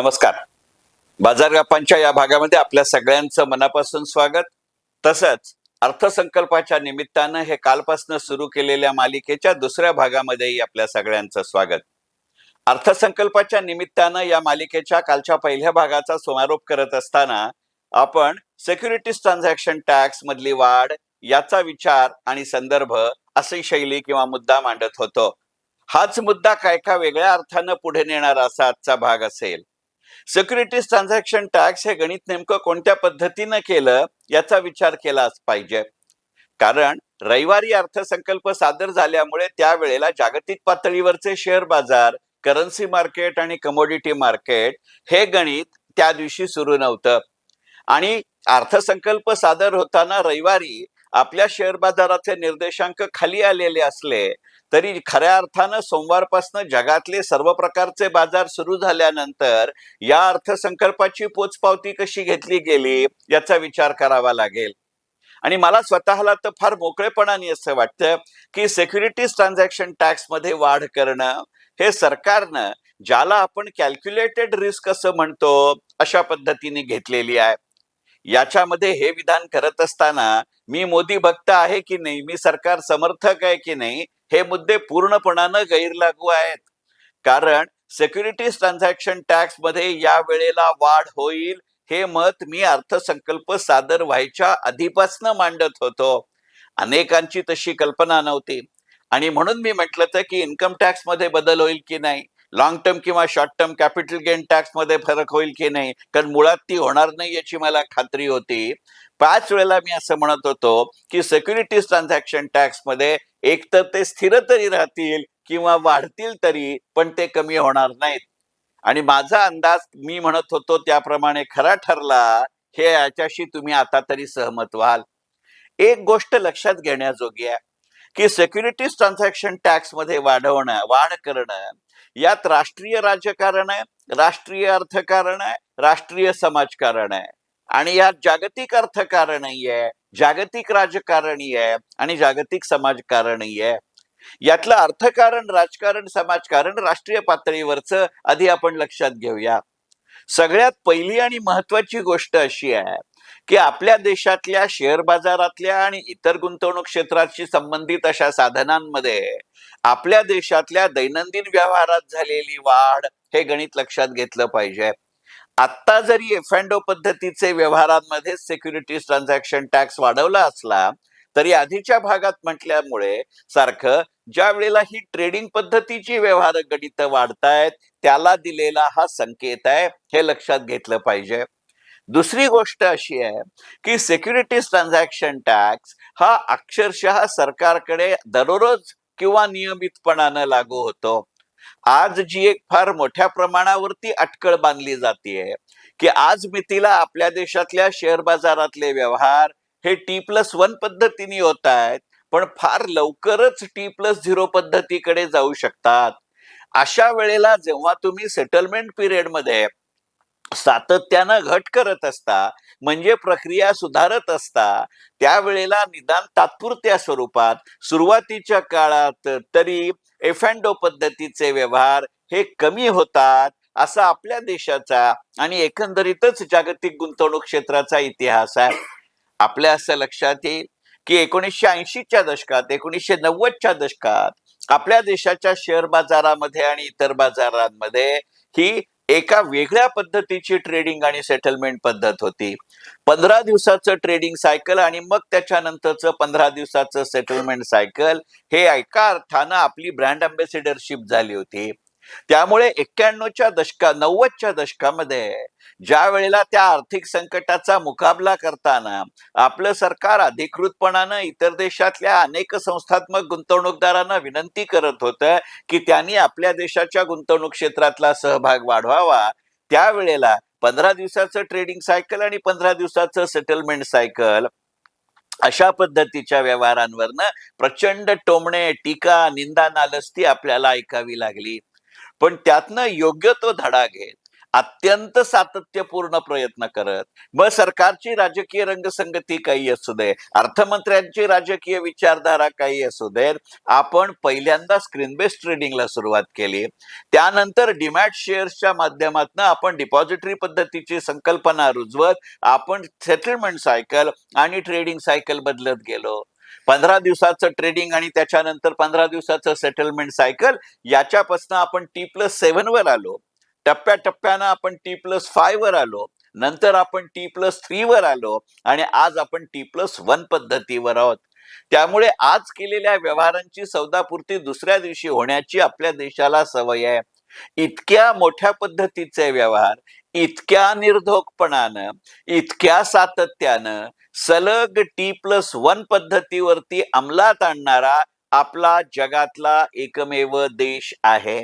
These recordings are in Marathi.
नमस्कार. बाजार गप्पांच्या या भागामध्ये आपल्या सगळ्यांचं मनापासून स्वागत. तसंच अर्थसंकल्पाच्या निमित्तानं हे कालपासून सुरू केलेल्या मालिकेच्या दुसऱ्या भागामध्येही आपल्या सगळ्यांचं स्वागत. अर्थसंकल्पाच्या निमित्तानं या मालिकेच्या कालच्या पहिल्या भागाचा समारोप करत असताना आपण सिक्युरिटीज ट्रान्झॅक्शन टॅक्स मधली वाढ याचा विचार आणि संदर्भ अशी शैली किंवा मुद्दा मांडत होतो. हाच मुद्दा का वेगळ्या अर्थानं पुढे नेणारा असा आजचा भाग असेल. सिक्युरिटीज ट्रान्झॅक्शन टॅक्स हे गणित नेमकं कोणत्या पद्धतीनं केलं याचा विचार केलाच पाहिजे. कारण रविवारी अर्थसंकल्प सादर झाल्यामुळे त्यावेळेला जागतिक पातळीवरचे शेअर बाजार, करन्सी मार्केट आणि कमोडिटी मार्केट हे गणित त्या दिवशी सुरू नव्हतं. आणि अर्थसंकल्प सादर होताना रविवारी आपल्या शेअर बाजाराचे निर्देशांक खाली आलेले असले तरी खऱ्या अर्थानं सोमवारपासून जगातले सर्व प्रकारचे बाजार सुरू झाल्यानंतर या अर्थसंकल्पाची पोचपावती कशी घेतली गेली याचा विचार करावा लागेल. आणि मला स्वतःला तर फार मोकळेपणाने असं वाटतं की सिक्युरिटीज ट्रान्झॅक्शन टॅक्स मध्ये वाढ करणं हे सरकारनं, ज्याला आपण कॅल्क्युलेटेड रिस्क असं म्हणतो, अशा पद्धतीने घेतलेली आहे. याच्यामध्ये हे विधान करत असताना मी मोदी भक्त आहे की नाही, मी सरकार समर्थक आहे की नाही, हे मुद्दे पूर्णपणानं गैरलागू आहेत. कारण सिक्युरिटीज ट्रान्झॅक्शन टॅक्स मध्ये या वेळेला वाढ होईल हे मत मी अर्थसंकल्प सादर व्हायच्या आधीपासून मांडत होतो. अनेकांची तशी कल्पना नव्हती आणि म्हणून मी म्हटलं तर की इन्कम टॅक्स मध्ये बदल होईल की नाही, लॉंग टर्म किंवा short term capital gain tax मध्ये फरक होईल की नाही, कारण मुळात ती होणार नाही याची मला खात्री होती. 5 वेळेला मी असं म्हणत होतो की सिक्युरिटीज ट्रान्झॅक्शन टॅक्स मध्ये एकतर ते स्थिर तरी राहतील किंवा वाढतील तरी, पण ते कमी होणार नाहीत. आणि माझा अंदाज मी म्हणत होतो त्याप्रमाणे खरा ठरला. हे याच्याशी तुम्ही आता तरी सहमत व्हाल. एक गोष्ट लक्षात घेण्याजोगी आहे की सिक्युरिटीज ट्रान्झॅक्शन टॅक्स मध्ये वाढ करणं यात राष्ट्रीय राजकारण आहे, राष्ट्रीय अर्थकारण आहे, राष्ट्रीय समाजकारण आहे आणि यात जागतिक अर्थकारणही आहे, जागतिक राजकारणही आहे आणि जागतिक समाजकारणही आहे. यातलं अर्थकारण, राजकारण, समाजकारण राष्ट्रीय पातळीवरचं आधी आपण लक्षात घेऊया. सगळ्यात पहिली आणि महत्वाची गोष्ट अशी आहे की आपल्या देशातल्या शेअर बाजारातल्या आणि इतर गुंतवणूक क्षेत्राशी संबंधित अशा साधनांमध्ये आपल्या देशातल्या दैनंदिन व्यवहारात झालेली वाढ हे गणित लक्षात घेतलं पाहिजे. आत्ता जरी एफ&ओ पद्धतीचे व्यवहारांमध्ये सिक्युरिटीज ट्रान्झॅक्शन टॅक्स वाढवला असला तरी आधीच्या भागात म्हटल्यामुळे सारखं ज्या वेळेला ही ट्रेडिंग पद्धतीची व्यवहार गणित वाढतायत त्याला दिलेला हा संकेत आहे, हे लक्षात घेतलं पाहिजे. दुसरी गोष्ट अशी आहे की सिक्युरिटीज ट्रान्झॅक्शन टॅक्स हा अक्षरशः सरकारकडे दररोज किंवा नियमितपणानं लागू होतो. आज जी एक फार मोठ्या प्रमाणावरती अटकळ बांधली जाते की आज मितीला आपल्या देशातल्या शेअर बाजारातले व्यवहार हे T+1 पद्धतीने होत आहेत, पण फार लवकरच T+0 पद्धतीकडे जाऊ शकतात. अशा वेळेला जेव्हा तुम्ही सेटलमेंट पिरियड मध्ये सातत्यानं घट करत असता, म्हणजे प्रक्रिया सुधारत असता, त्यावेळेला निदान तात्पुरत्या स्वरूपात सुरुवातीच्या काळात तरी एफ&ओ पद्धतीचे व्यवहार हे कमी होतात, असा आपल्या देशाचा आणि एकंदरीतच जागतिक गुंतवणूक क्षेत्राचा इतिहास आहे. आपल्या असं लक्षात येईल की 1980च्या दशकात, 1990च्या दशकात आपल्या देशाच्या शेअर बाजारामध्ये आणि इतर बाजारांमध्ये ही एका वेगळ्या पद्धतीची ट्रेडिंग आणि सेटलमेंट पद्धत होती. 15 दिवसाचं ट्रेडिंग सायकल आणि मग त्याच्यानंतरचं 15 दिवसाचं सेटलमेंट सायकल हे एका अर्थानं आपली ब्रँड अँबॅसेडरशिप झाली होती. त्यामुळे 90च्या दशकामध्ये ज्या वेळेला त्या आर्थिक संकटाचा मुकाबला करताना आपलं सरकार अधिकृतपणानं इतर देशातल्या अनेक संस्थात्मक गुंतवणूकदारांना विनंती करत होतं की त्यांनी आपल्या देशाच्या गुंतवणूक क्षेत्रातला सहभाग वाढवावा, त्यावेळेला 15 दिवसाचं ट्रेडिंग सायकल आणि 15 दिवसाचं सेटलमेंट सायकल अशा पद्धतीच्या व्यवहारांवरनं प्रचंड टोमणे, टीका, निंदा, नालस्ती आपल्याला ऐकावी लागली. पण त्यातनं योग्य तो धडा घेत अत्यंत सातत्यपूर्ण प्रयत्न करत, मग सरकारची राजकीय रंगसंगती काही असू दे, अर्थमंत्र्यांची राजकीय विचारधारा काही असू दे, आपण पहिल्यांदा स्क्रीन बेस्ड ट्रेडिंगला सुरुवात केली. त्यानंतर डीमॅट शेअर्सच्या माध्यमातून आपण डिपॉझिटरी पद्धतीची संकल्पना रुजवत आपण सेटलमेंट सायकल आणि ट्रेडिंग सायकल बदलत गेलो. 15 दिवसाचं ट्रेडिंग आणि त्याच्यानंतर 15 दिवसाचं सेटलमेंट सायकल, याच्यापासून आपण T+7 वर आलो. टप्प्याटप्प्यानं आपण T+5 वर आलो. नंतर आपण T+3 वर आलो आणि आज आपण T+1 पद्धतीवर आहोत. त्यामुळे आज केलेल्या व्यवहारांची सौदापूर्ती दुसऱ्या दिवशी होण्याची आपल्या देशाला सवय आहे. इतक्या मोठ्या पद्धतीचे व्यवहार इतक्या निर्धोकपणानं, इतक्या सातत्यानं सलग T+1 पद्धतीवरती अंमलात आणणारा आपला जगातला एकमेव देश आहे.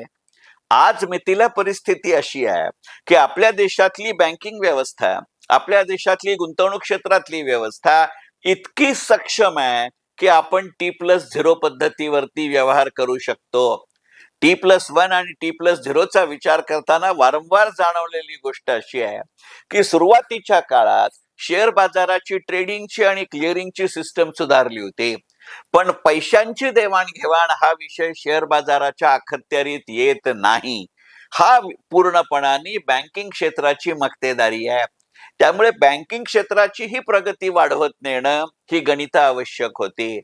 आज मितीला परिस्थिती अशी आहे की आपल्या देशातली बँकिंग व्यवस्था, आपल्या देशातली गुंतवणूक क्षेत्रातली व्यवस्था इतकी सक्षम आहे की आपण T+0 पद्धतीवरती व्यवहार करू शकतो. T+1 आणि T+0चा विचार करताना वारंवार जाणवलेली गोष्ट अशी आहे की सुरुवातीच्या काळात शेअर बाजाराची ट्रेडिंगची आणि क्लिअरिंगची सिस्टम सुधारली होती, पण पैशांची देवाणघेवाण हा विषय शेअर बाजाराच्या अखत्यारीत येत नाही. हा पूर्णपणाने बँकिंग क्षेत्राची मक्तेदारी आहे. त्यामुळे बँकिंग क्षेत्राची ही प्रगती वाढवत नेणं ही गणित आवश्यक होती.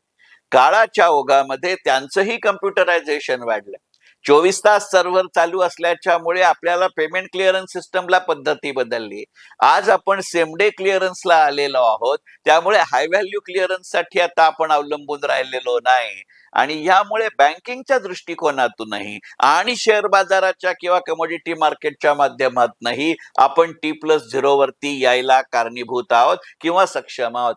काळाच्या ओघामध्ये त्यांचंही कम्प्युटरायझेशन वाढलं. 24 तास सर्व्हर चालू असल्याच्यामुळे आपल्याला पेमेंट क्लिअरन्स सिस्टमला पद्धती बदलली. आज आपण सेम डे क्लिअरन्सला आलेलो आहोत. त्यामुळे हाय व्हॅल्यू क्लिअरन्ससाठी आता आपण अवलंबून राहिलेलो नाही. आणि यामुळे बँकिंगच्या दृष्टिकोनातूनही आणि शेअर बाजाराच्या किंवा कमोडिटी मार्केटच्या माध्यमातूनही आपण T+0 वरती यायला कारणीभूत आहोत किंवा सक्षम आहोत.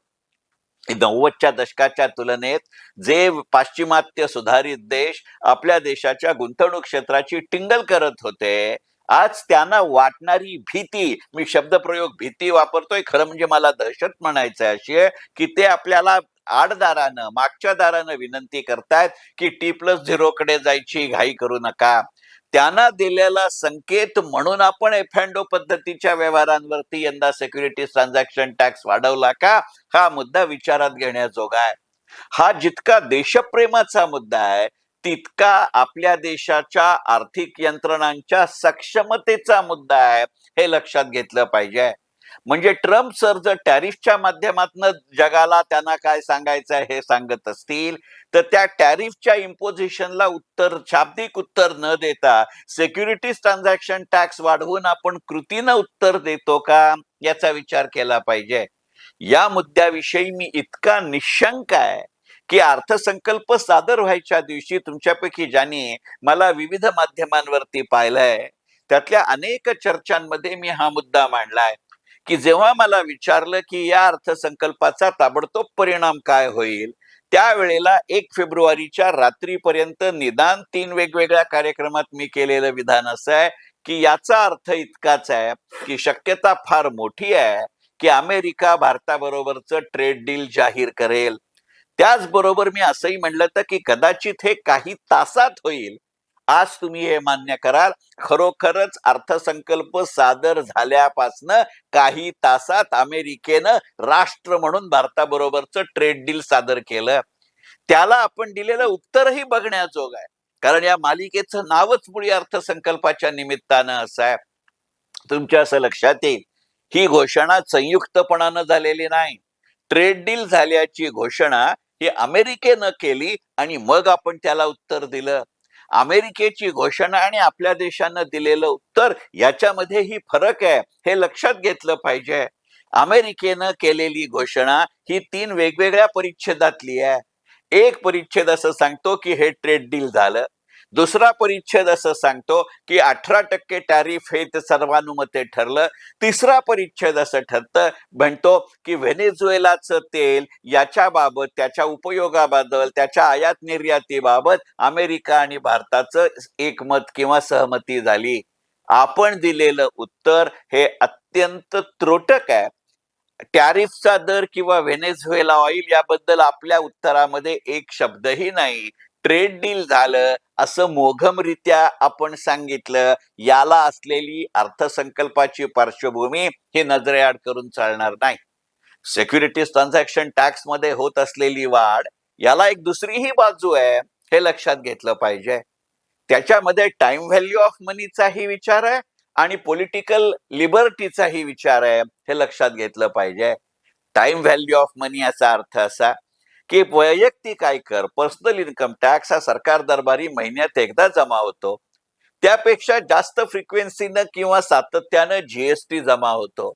90च्या दशकाच्या तुलनेत जे पाश्चिमात्य सुधारित देश आपल्या देशाच्या गुंतवणूक क्षेत्राची टिंगल करत होते, आज त्यांना वाटणारी भीती, मी शब्दप्रयोग भीती वापरतोय, खरं म्हणजे मला दहशत म्हणायचं आहे, अशी आहे की ते आपल्याला आडदारानं, मागच्या दारानं विनंती करतायत की T+0 कडे जायची घाई करू नका. त्यांना दिलेला संकेत म्हणून आपण F&O पद्धतीच्या व्यवहारांवरती यंदा सिक्युरिटीज ट्रान्झॅक्शन टॅक्स वाढवला का, हा मुद्दा विचारात घेण्याजोगा आहे. हा जितका देशप्रेमाचा मुद्दा आहे तितका आपल्या देशाच्या आर्थिक यंत्रणांच्या सक्षमतेचा मुद्दा आहे, हे लक्षात घेतलं पाहिजे. म्हणजे ट्रम्प सर जर टॅरिफच्या माध्यमातून जगाला त्यांना काय सांगायचं आहे हे सांगत असतील, तर त्या टॅरिफच्या इम्पोजिशनला उत्तर, शाब्दिक उत्तर न देता सिक्युरिटीज ट्रान्झॅक्शन टॅक्स वाढवून आपण कृतीनं उत्तर देतो का, याचा विचार केला पाहिजे. या मुद्द्याविषयी मी इतका निशंक आहे की अर्थसंकल्प सादर व्हायच्या दिवशी तुमच्यापैकी ज्यांनी मला विविध माध्यमांवरती पाहिलंय, त्यातल्या अनेक चर्चांमध्ये मी हा मुद्दा मांडलाय की जेव्हा मला विचारलं की या अर्थसंकल्पाचा ताबडतोब परिणाम काय होईल, त्यावेळेला 1 फेब्रुवारीच्या रात्रीपर्यंत निदान 3 वेगवेगळ्या कार्यक्रमात मी केलेलं विधान असं आहे की याचा अर्थ इतकाच आहे की शक्यता फार मोठी आहे की अमेरिका भारताबरोबरचं ट्रेड डील जाहीर करेल. त्याचबरोबर मी असंही म्हणलं तर की कदाचित हे काही तासात होईल. आज तुम्ही हे मान्य कराल, खरोखरच अर्थसंकल्प सादर झाल्यापासनं काही तासात अमेरिकेनं राष्ट्र म्हणून भारताबरोबरचं ट्रेड डील सादर केलं. त्याला आपण दिलेलं उत्तरही बघण्याजोग आहे, कारण या मालिकेचं नावच मुळी अर्थसंकल्पाच्या निमित्तानं असं आहे. तुमच्या असं लक्षात येईल, ही घोषणा संयुक्तपणानं झालेली नाही. ट्रेड डील झाल्याची घोषणा ही अमेरिकेनं केली आणि मग आपण त्याला उत्तर दिलं. अमेरिकेची घोषणा आणि आपल्या देशानं दिलेलं उत्तर याच्यामध्येही फरक आहे, हे लक्षात घेतलं पाहिजे. अमेरिकेनं केलेली घोषणा ही 3 वेगवेगळ्या परिच्छेदातली आहे. एक परिच्छेद असं सांगतो की हे ट्रेड डील झालं. दुसरा परिच्छेद असं सांगतो की 18% टॅरिफ हे सर्वानुमते ठरलं. तिसरा परिच्छेद असं म्हणतो की व्हेनेझुएलाचं तेल याच्या बाबत, त्याच्या उपयोगाबद्दल, त्याच्या आयात निर्यातीबाबत अमेरिका आणि भारताचं एकमत किंवा सहमती झाली. आपण दिलेलं उत्तर हे अत्यंत त्रोटक आहे. टॅरिफचा दर किंवा व्हेनेझुएला ऑइल याबद्दल आपल्या उत्तरामध्ये एक शब्दही नाही. ट्रेड डील झालं असं मोघमरित्या आपण सांगितलं, याला असलेली अर्थसंकल्पाची पार्श्वभूमी ही नजरेआड करून चालणार नाही. सिक्युरिटीज ट्रान्झॅक्शन टॅक्स मध्ये होत असलेली वाढ, याला एक दुसरीही बाजू आहे, हे लक्षात घेतलं पाहिजे. त्याच्यामध्ये टाइम व्हॅल्यू ऑफ मनीचाही विचार आहे आणि पॉलिटिकल लिबर्टीचाही विचार आहे, हे लक्षात घेतलं पाहिजे. टाइम व्हॅल्यू ऑफ मनी याचा अर्थ असा की वैयक्तिक आयकर, पर्सनल इन्कम टॅक्स हा सरकार दरबारी महिन्यात एकदा जमा होतो. त्यापेक्षा जास्त फ्रिक्वेन्सीनं किंवा सातत्यानं जीएसटी जमा होतो.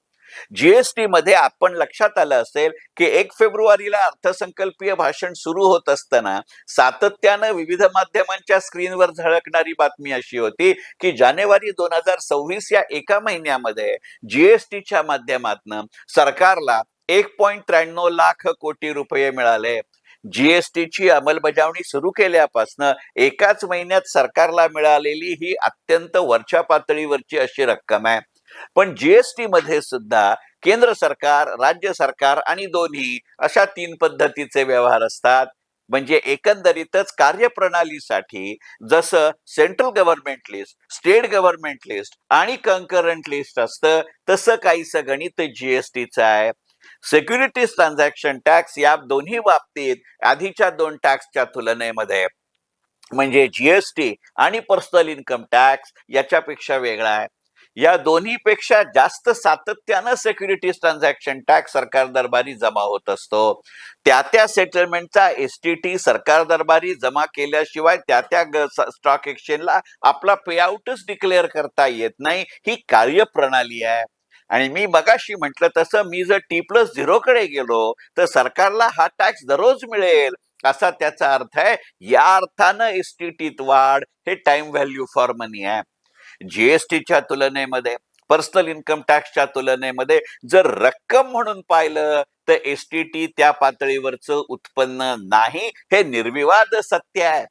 जीएसटी मध्ये आपण लक्षात आलं असेल की 1 फेब्रुवारीला अर्थसंकल्पीय भाषण सुरू होत असताना सातत्यानं विविध माध्यमांच्या स्क्रीनवर झळकणारी बातमी अशी होती की जानेवारी 2026 या एका महिन्यामध्ये जीएसटीच्या माध्यमातून सरकारला 1.93 लाख कोटी रुपये मिळाले. जीएसटीची अंमलबजावणी सुरू केल्यापासून एकाच महिन्यात सरकारला मिळालेली ही अत्यंत वरच्या पातळीवरची अशी रक्कम आहे. पण जीएसटी मध्ये सुद्धा केंद्र सरकार, राज्य सरकार आणि दोन्ही अशा 3 पद्धतीचे व्यवहार असतात. म्हणजे एकंदरीतच कार्यप्रणालीसाठी जसं central government list, state government list आणि कंकरंट लिस्ट असतं, तसं काहीसं गणित जीएसटीचं आहे. सिक्युरिटीज ट्रान्झॅक्शन टॅक्स या दोन्ही बाबतीत आधीच्या 2 टॅक्सच्या तुलनेमध्ये म्हणजे जीएसटी आणि पर्सनल इन्कम टॅक्स याच्यापेक्षा वेगळा आहे. या दोन्हीपेक्षा जास्त सातत्यानं सिक्युरिटीज ट्रान्झॅक्शन टॅक्स सरकार दरबारी जमा होत असतो. त्या सेटलमेंटचा एसटीटी सरकार दरबारी जमा केल्याशिवाय त्या स्टॉक एक्सचेंजला आपला पेआउटच डिक्लेअर करता येत नाही. ही कार्यप्रणाली आहे. आणि मी मगाशी म्हटलं तसं मी जर T+0 कडे गेलो तर सरकारला हा टॅक्स दररोज मिळेल असा त्याचा अर्थ आहे. या अर्थानं एसटीटीत वाढ हे टाइम व्हॅल्यू फॉर मनी आहे. जीएसटीच्या तुलनेमध्ये, पर्सनल इन्कम टॅक्सच्या तुलनेमध्ये जर रक्कम म्हणून पाहिलं तर एसटीटी त्या पातळीवरचं उत्पन्न नाही, हे निर्विवाद सत्य आहे.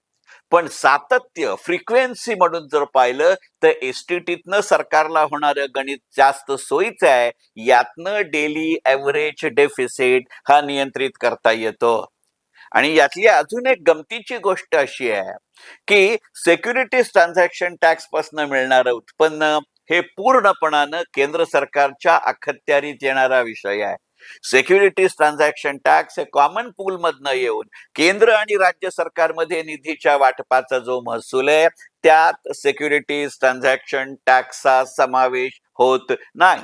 पण सातत्य, फ्रिक्वेन्सी म्हणून जर पाहिलं तर एसटीटीतनं सरकारला होणारं गणित जास्त सोयीचं आहे. यातनं डेली ऍव्हरेज डेफिसिट हा नियंत्रित करता येतो. आणि यातली अजून एक गमतीची गोष्ट अशी आहे की सिक्युरिटीज ट्रान्झॅक्शन टॅक्स पासून मिळणारं उत्पन्न हे पूर्णपणानं केंद्र सरकारच्या अखत्यारीत येणारा विषय आहे. सिक्युरिटीज ट्रान्झॅक्शन टॅक्स हे कॉमन पूल मधनं येऊन केंद्र आणि राज्य सरकारमध्ये निधीच्या वाटपाचा जो महसूल आहे त्यात सिक्युरिटीज ट्रान्झॅक्शन टॅक्सचा समावेश होत नाही.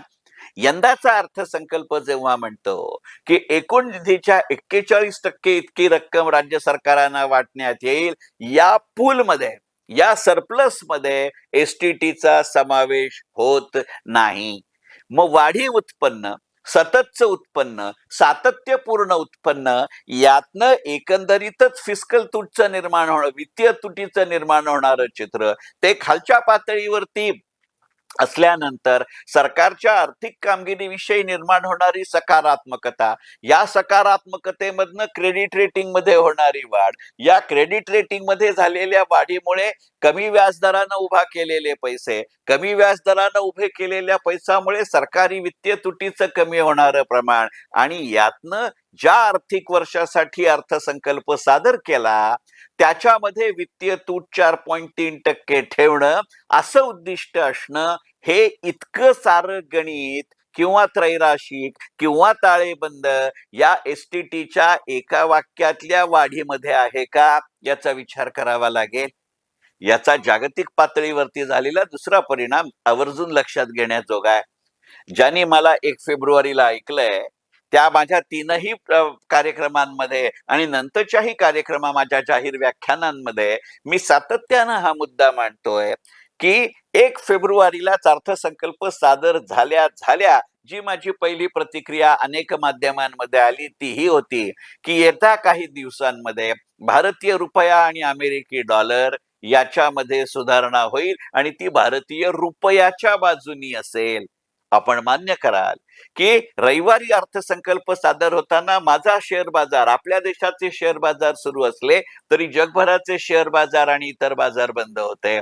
यंदाचा अर्थसंकल्प जेव्हा म्हणतो की एकूण निधीच्या 41% इतकी रक्कम राज्य सरकारांना वाटण्यात येईल, या पूलमध्ये, या सरप्लस मध्ये एसटीटीचा समावेश होत नाही. मग वाढीव उत्पन्न, सततचं उत्पन्न, सातत्यपूर्ण उत्पन्न यातनं एकंदरीतच फिस्कल तुटचं निर्माण होणं, वित्तीय तुटीचं निर्माण होणारं चित्र ते खालच्या पातळीवरती असल्यानंतर सरकारच्या आर्थिक कामगिरीविषयी निर्माण होणारी सकारात्मकता, या सकारात्मकतेमधनं क्रेडिट रेटिंग मध्ये होणारी वाढ, या क्रेडिट रेटिंग मध्ये झालेल्या वाढीमुळे कमी व्याजदरानं उभा केलेले पैसे, कमी व्याजदरानं उभे केलेल्या पैशामुळे सरकारी वित्तीय तुटीचं कमी होणारं प्रमाण आणि यातनं ज्या आर्थिक वर्षासाठी अर्थसंकल्प सादर केला त्याच्यामध्ये वित्तीय तूट 4.3% ठेवणं असं उद्दिष्ट असणं, हे इतकं सारं गणित किंवा त्रैराशिक किंवा ताळेबंद या एसटीटीच्या एका वाक्यातल्या वाढीमध्ये आहे का, याचा विचार करावा लागेल. याचा जागतिक पातळीवरती झालेला दुसरा परिणाम आवर्जून लक्षात घेण्याजोगा आहे. ज्यांनी मला 1 फेब्रुवारीला ऐकलंय त्या माझ्या 3ही कार्यक्रमांमध्ये आणि नंतरच्याही कार्यक्रमा माझ्या जाहीर व्याख्यानांमध्ये मी सातत्यानं हा मुद्दा मांडतोय की 1 फेब्रुवारीलाच अर्थसंकल्प सादर झाल्या जी माझी पहिली प्रतिक्रिया अनेक माध्यमांमध्ये आली तीही होती की येत्या काही दिवसांमध्ये भारतीय रुपया आणि अमेरिकी डॉलर याच्यामध्ये सुधारणा होईल आणि ती भारतीय रुपयाच्या बाजूनी असेल. आपण मान्य कराल की रविवारी अर्थसंकल्प सादर होताना माझा शेअर बाजार, आपल्या देशाचे शेअर बाजार सुरू असले तरी जगभराचे शेअर बाजार आणि इतर बाजार बंद होते.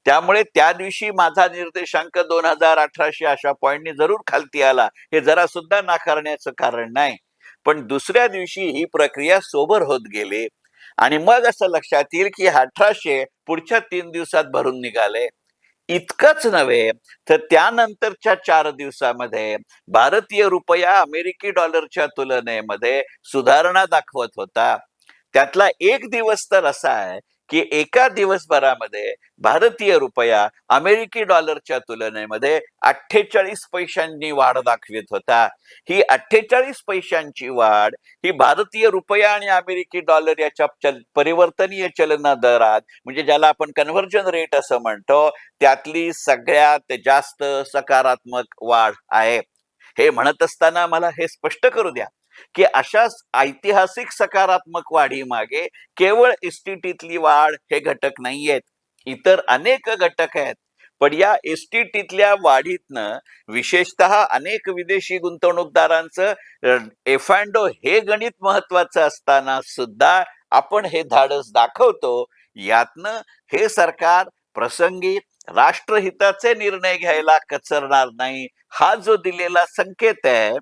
त्यामुळे त्या दिवशी माझा निर्देशांक 2018 अशा पॉइंटनी जरूर खालती आला, हे जरा सुद्धा नाकारण्याचं कारण नाही. पण दुसऱ्या दिवशी ही प्रक्रिया सोबर होत गेली आणि मग असं लक्षात येईल की 1800 पुढच्या 3 दिवसात भरून निघाले. इतकंच नव्हे तर त्यानंतरच्या 4 दिवसामध्ये भारतीय रुपया अमेरिकी डॉलरच्या तुलनेमध्ये सुधारणा दाखवत होता. त्यातला एक दिवस तर असा आहे की एका दिवसभरामध्ये भारतीय रुपया अमेरिकी डॉलरच्या तुलनेमध्ये 48 पैशांनी वाढ दाखवित होता. ही 48 पैशांची वाढ ही भारतीय रुपया आणि अमेरिकी डॉलर याच्या परिवर्तनीय चलन दरात, म्हणजे ज्याला आपण कन्व्हर्जन रेट असं म्हणतो, त्यातली सगळ्यात जास्त सकारात्मक वाढ आहे. हे म्हणत असताना मला हे स्पष्ट करू द्या की अशा ऐतिहासिक सकारात्मक वाढीमागे केवळ एसटीटीतली वाढ हे घटक नाहीयेत, इतर अनेक घटक आहेत. पण या एसटीटीतल्या वाढीतनं विशेषतः अनेक विदेशी गुंतवणूकदारांचं एफांडो हे गणित महत्वाचं असताना सुद्धा आपण हे धाडस दाखवतो. यातनं हे सरकार प्रसंगी राष्ट्रहिताचे निर्णय घ्यायला कचरणार नाही, हा जो दिलेला संकेत आहे,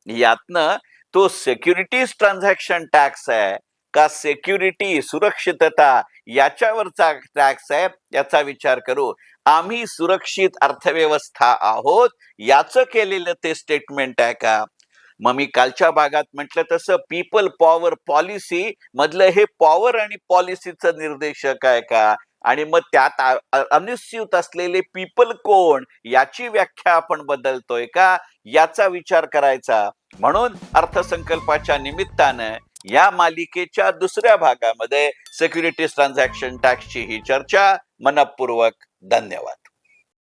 यातनं तो सिक्युरिटीज ट्रान्झॅक्शन टॅक्स आहे का सिक्युरिटी सुरक्षितता याच्यावरचा टॅक्स आहे, याचा विचार करू. आम्ही सुरक्षित अर्थव्यवस्था आहोत याचं केलेलं ते स्टेटमेंट आहे का? मग मी कालच्या भागात म्हटलं तसं पीपल पॉवर पॉलिसी मधलं हे पॉवर आणि पॉलिसीचं निर्देशक आहे का? आणि मग त्यात अनुस्यूत असलेले पीपल कोण याची व्याख्या आपण बदलतोय का, याचा विचार करायचा. म्हणून अर्थसंकल्पाच्या निमित्तानं या मालिकेच्या दुसऱ्या भागामध्ये सिक्युरिटीज ट्रान्झॅक्शन टॅक्सची ही चर्चा. मनपूर्वक धन्यवाद.